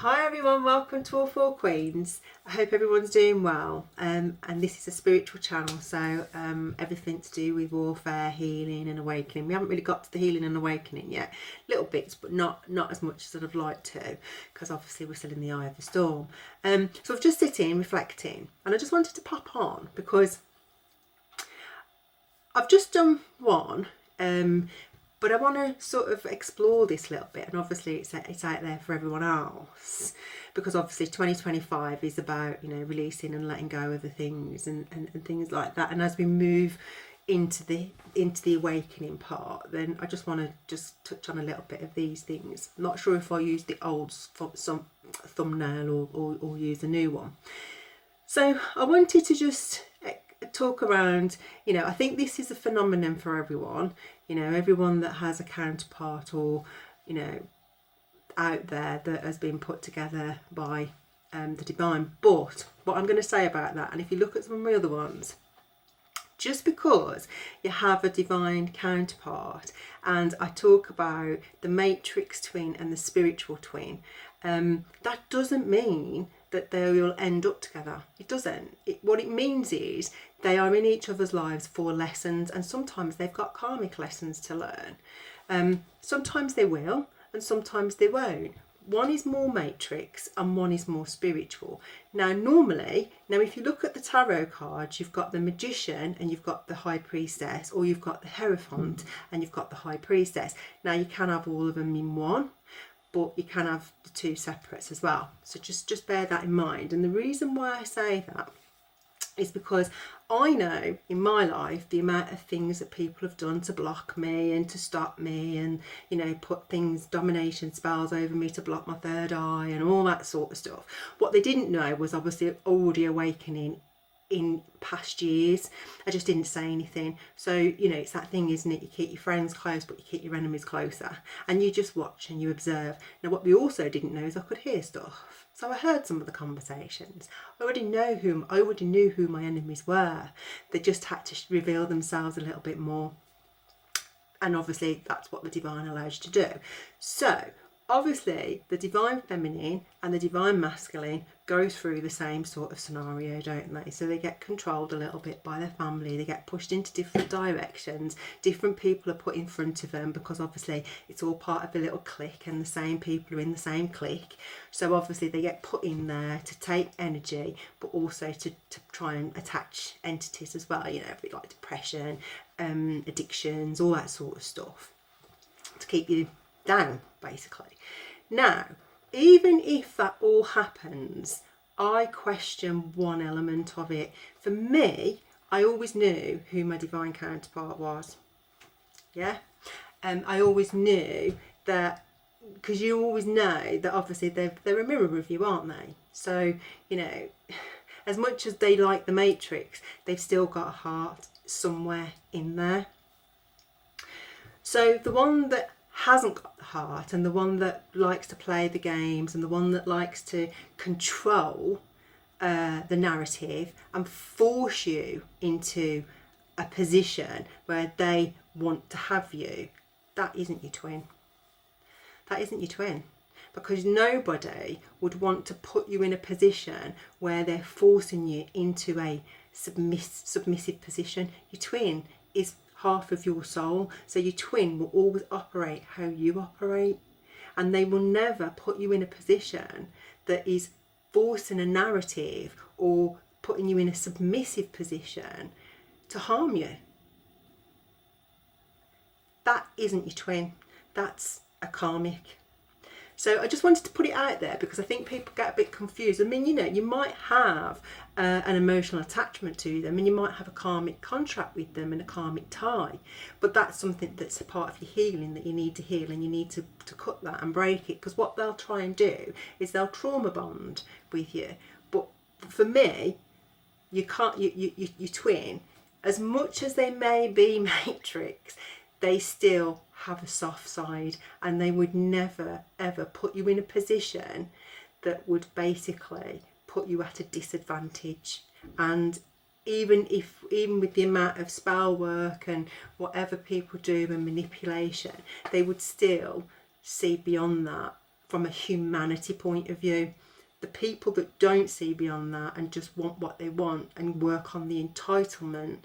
Hi everyone, welcome to All Four Queens. I hope everyone's doing well, and this is a spiritual channel, so everything to do with warfare, healing and awakening. We haven't really got to the healing and awakening yet, little bits, but not as much as I'd like to, because obviously we're still in the eye of the storm. So I've just sitting reflecting, and I just wanted to pop on because I've just done one, but I want to sort of explore this a little bit, and obviously it's out there for everyone else, because obviously 2025 is about, you know, releasing and letting go of the things and things like that. And as we move into the awakening part, then I just want to just touch on a little bit of these things. I'm not sure if I use the old some thumbnail or use a new one. So I wanted to just talk around, you know, I think this is a phenomenon for everyone, you know, everyone that has a counterpart or, you know, out there that has been put together by the divine. But what I'm going to say about that, and if you look at some of my other ones, just because you have a divine counterpart, and I talk about the matrix twin and the spiritual twin, that doesn't mean that they will end up together. It doesn't. What it means is they are in each other's lives for lessons, and sometimes they've got karmic lessons to learn. Sometimes they will, and sometimes they won't. One is more matrix and one is more spiritual. Now if you look at the tarot cards, you've got the magician and you've got the high priestess, or you've got the hierophant and you've got the high priestess. Now you can have all of them in one, but you can have the two separates as well. So just bear that in mind. And the reason why I say that is because I know in my life the amount of things that people have done to block me and to stop me, and, you know, put things, domination spells over me to block my third eye and all that sort of stuff. What they didn't know was obviously already awakening in past years. I just didn't say anything. So, you know, it's that thing, isn't it? You keep your friends close, but you keep your enemies closer, and you just watch and you observe. Now what we also didn't know is I could hear stuff. So I heard some of the conversations. I already knew who my enemies were. They just had to reveal themselves a little bit more. And obviously that's what the divine allows you to do. So obviously the divine feminine and the divine masculine go through the same sort of scenario, don't they? So they get controlled a little bit by their family, they get pushed into different directions, different people are put in front of them, because obviously it's all part of a little clique and the same people are in the same clique. So obviously they get put in there to take energy, but also to try and attach entities as well, you know, like depression, addictions, all that sort of stuff, to keep you down, basically. Now, even if that all happens, I question one element of it. For me, I always knew who my divine counterpart was. Yeah, I always knew that, because you always know that obviously they're a mirror of you, aren't they? So, you know, as much as they like the matrix, they've still got a heart somewhere in there. So the one that hasn't got the heart, and the one that likes to play the games, and the one that likes to control the narrative and force you into a position where they want to have you, that isn't your twin. That isn't your twin, because nobody would want to put you in a position where they're forcing you into a submissive position. Your twin is half of your soul, so your twin will always operate how you operate, and they will never put you in a position that is forcing a narrative or putting you in a submissive position to harm you. That isn't your twin, that's a karmic. So I just wanted to put it out there, because I think people get a bit confused. I mean, you know, you might have an emotional attachment to them, and you might have a karmic contract with them and a karmic tie, but that's something that's a part of your healing that you need to heal, and you need to cut that and break it, because what they'll try and do is they'll trauma bond with you. But for me, you can't, you twin, as much as they may be matrix, they still have a soft side, and they would never ever put you in a position that would basically put you at a disadvantage. And even with the amount of spell work and whatever people do and manipulation, they would still see beyond that from a humanity point of view. The people that don't see beyond that and just want what they want and work on the entitlement,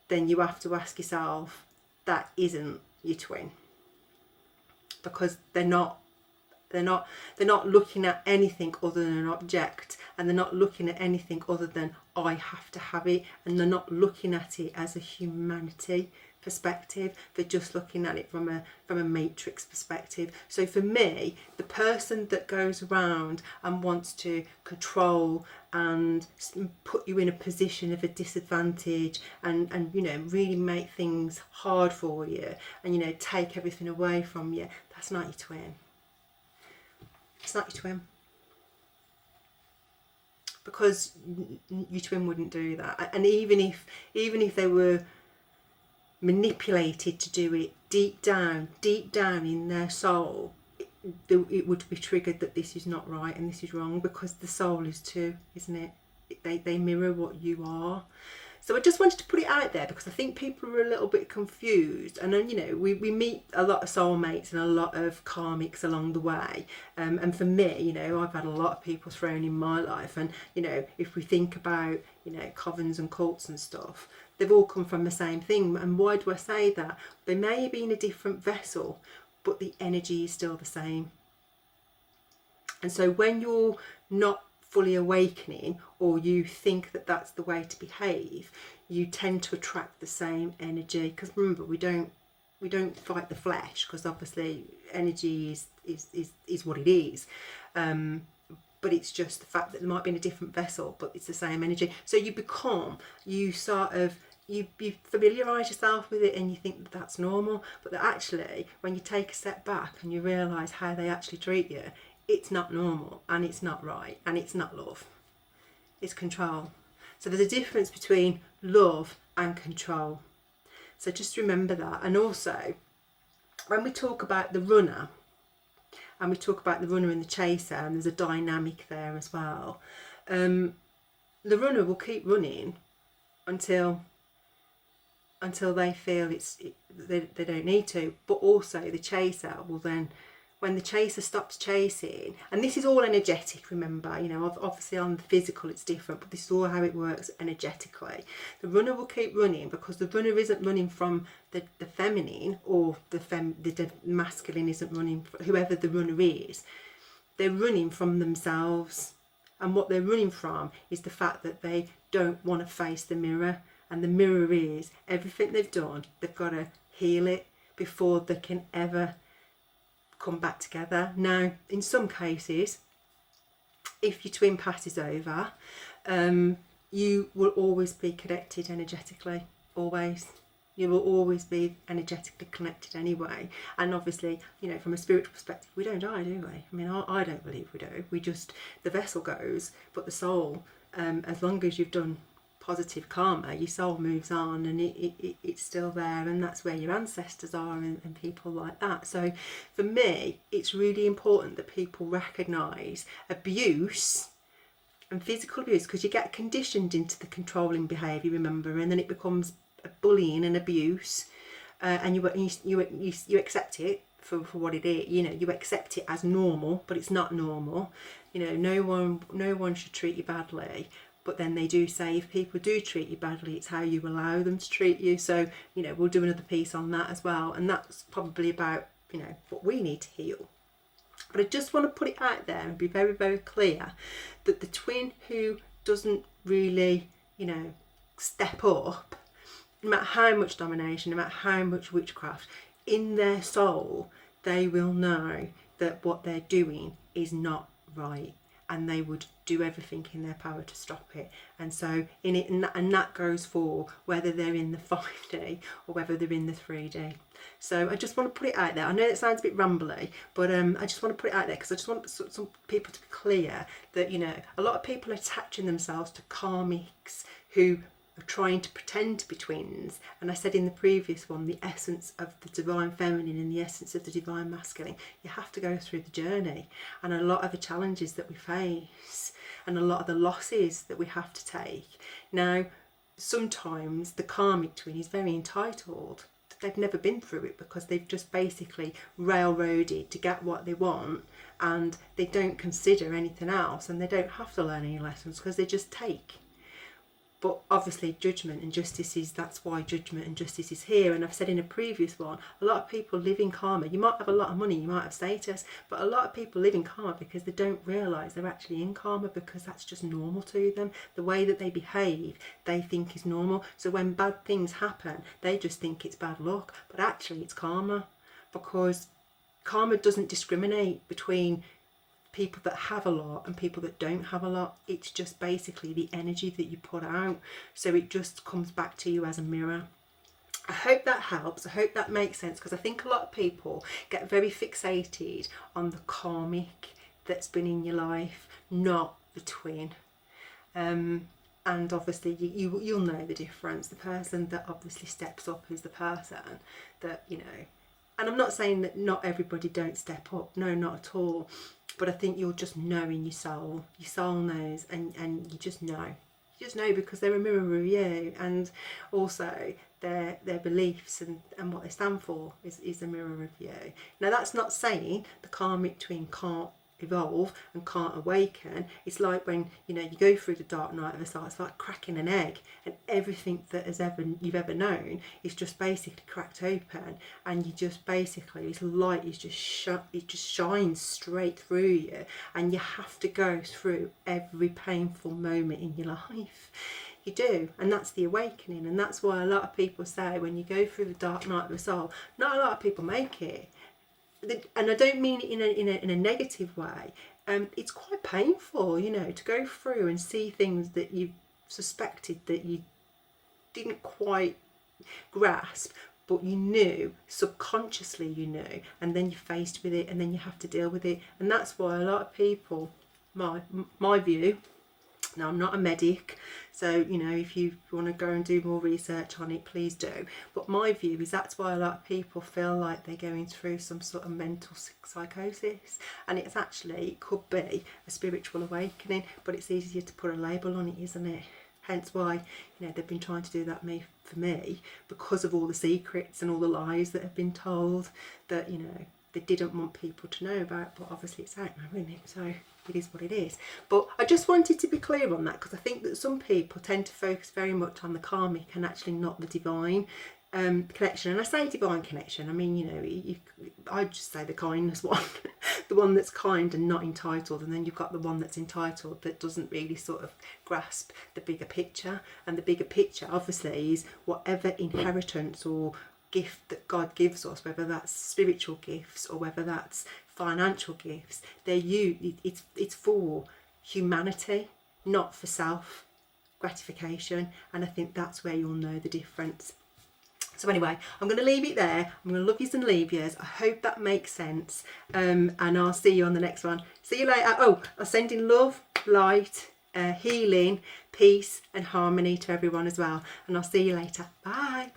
then you have to ask yourself, that isn't your twin, because they're not looking at anything other than an object, and they're not looking at anything other than I have to have it, and they're not looking at it as a humanity perspective. They're just looking at it from a matrix perspective. So for me, the person that goes around and wants to control and put you in a position of a disadvantage and you know, really make things hard for you and, you know, take everything away from you, that's not your twin. It's not your twin, because your twin wouldn't do that. And even if they were manipulated to do it, deep down in their soul, it would be triggered that this is not right and this is wrong, because the soul is too, isn't it? They mirror what you are. So I just wanted to put it out there, because I think people are a little bit confused. And then, you know, we meet a lot of soulmates and a lot of karmics along the way. And for me, you know, I've had a lot of people thrown in my life. And, you know, if we think about, you know, covens and cults and stuff, they've all come from the same thing. And why do I say that? They may be in a different vessel, but the energy is still the same. And so when you're not fully awakening, or you think that that's the way to behave, you tend to attract the same energy. Because remember, we don't fight the flesh, because obviously energy is what it is. But it's just the fact that there might be in a different vessel, but it's the same energy. So you familiarise yourself with it, and you think that that's normal. But that actually, when you take a step back and you realise how they actually treat you, it's not normal, and it's not right, and it's not love. It's control. So there's a difference between love and control. So just remember that. And also, when we talk about the runner, and we talk about the runner and the chaser, and there's a dynamic there as well. The runner will keep running until they feel they don't need to. But also the chaser will then, when the chaser stops chasing, and this is all energetic, remember, you know, obviously on the physical it's different, but this is all how it works energetically. The runner will keep running, because the runner isn't running from the feminine, or the masculine isn't running from whoever the runner is. They're running from themselves, and what they're running from is the fact that they don't want to face the mirror, and the mirror is everything they've done. They've got to heal it before they can ever come back together. Now, in some cases, if your twin passes over, you will always be connected energetically, always. You will always be energetically connected anyway. And obviously, you know, from a spiritual perspective, we don't die, do we? I mean, I don't believe we do. We just, the vessel goes, but the soul, as long as you've done positive karma, your soul moves on, and it's still there, and that's where your ancestors are, and people like that. So for me, it's really important that people recognise abuse and physical abuse, because you get conditioned into the controlling behaviour, remember, and then it becomes bullying and abuse, and you accept it for what it is. You know, you accept it as normal, but it's not normal. You know, no one should treat you badly. But then they do say, if people do treat you badly, it's how you allow them to treat you. So, you know, we'll do another piece on that as well. And that's probably about, you know, what we need to heal. But I just want to put it out there and be very, very clear that the twin who doesn't really, you know, step up, no matter how much domination, no matter how much witchcraft, in their soul, they will know that what they're doing is not right. And they would do everything in their power to stop it. And so and that goes for whether they're in the 5D or whether they're in the 3D. So I just want to put it out there. I know it sounds a bit rambly, but I just want to put it out there, because I just want some people to be clear that, you know, a lot of people are attaching themselves to karmics who are trying to pretend to be twins. And I said in the previous one, the essence of the divine feminine and the essence of the divine masculine, you have to go through the journey, and a lot of the challenges that we face, and a lot of the losses that we have to take. Now, sometimes the karmic twin is very entitled. they've never been through it, because they've just basically railroaded to get what they want, and they don't consider anything else, and they don't have to learn any lessons because they just take. But obviously judgment and justice is, that's why judgment and justice is here. And I've said in a previous one, a lot of people live in karma. You might have a lot of money, you might have status, but a lot of people live in karma because they don't realise they're actually in karma, because that's just normal to them. The way that they behave, they think is normal. So when bad things happen, they just think it's bad luck, but actually it's karma, because karma doesn't discriminate between people that have a lot and people that don't have a lot. It's just basically the energy that you put out, so it just comes back to you as a mirror. I hope that helps. I hope that makes sense, because I think a lot of people get very fixated on the karmic that's been in your life, not the twin. And obviously you'll know the difference. The person that obviously steps up is the person that, you know, and I'm not saying that not everybody don't step up, no, not at all, but I think you'll just know in your soul knows, and you just know. You just know because they're a mirror of you, and also their beliefs and what they stand for is a mirror of you. Now that's not saying the karmic twin can't evolve and can't awaken. It's like when, you know, you go through the dark night of the soul, it's like cracking an egg, and everything that you've ever known is just basically cracked open, and you just basically, this light is just it just shines straight through you, and you have to go through every painful moment in your life. You do, and that's the awakening. And that's why a lot of people say when you go through the dark night of the soul, not a lot of people make it. And I don't mean it in a negative way. It's quite painful, you know, to go through and see things that you suspected that you didn't quite grasp, but you knew, subconsciously you knew, and then you're faced with it, and then you have to deal with it. And that's why a lot of people, my view, now I'm not a medic, so, you know, if you want to go and do more research on it, please do, but my view is that's why a lot of people feel like they're going through some sort of mental psychosis, and it's actually, it could be a spiritual awakening, but it's easier to put a label on it, isn't it? Hence why, you know, they've been trying to do that for me, because of all the secrets and all the lies that have been told that, you know, they didn't want people to know about, but obviously it's out now, isn't it? So it is what it is. But I just wanted to be clear on that, because I think that some people tend to focus very much on the karmic and actually not the divine connection. And I say divine connection, I mean, you know, I just say the kindness one, the one that's kind and not entitled, and then you've got the one that's entitled that doesn't really sort of grasp the bigger picture. And the bigger picture obviously is whatever inheritance or gift that God gives us, whether that's spiritual gifts or whether that's financial gifts, it's for humanity, not for self gratification. And I think that's where you'll know the difference. So anyway, I'm going to leave it there. I'm going to love yous and leave yous. I hope that makes sense, and I'll see you on the next one. See you later. Oh, I'm sending love, light, healing, peace and harmony to everyone as well, and I'll see you later. Bye.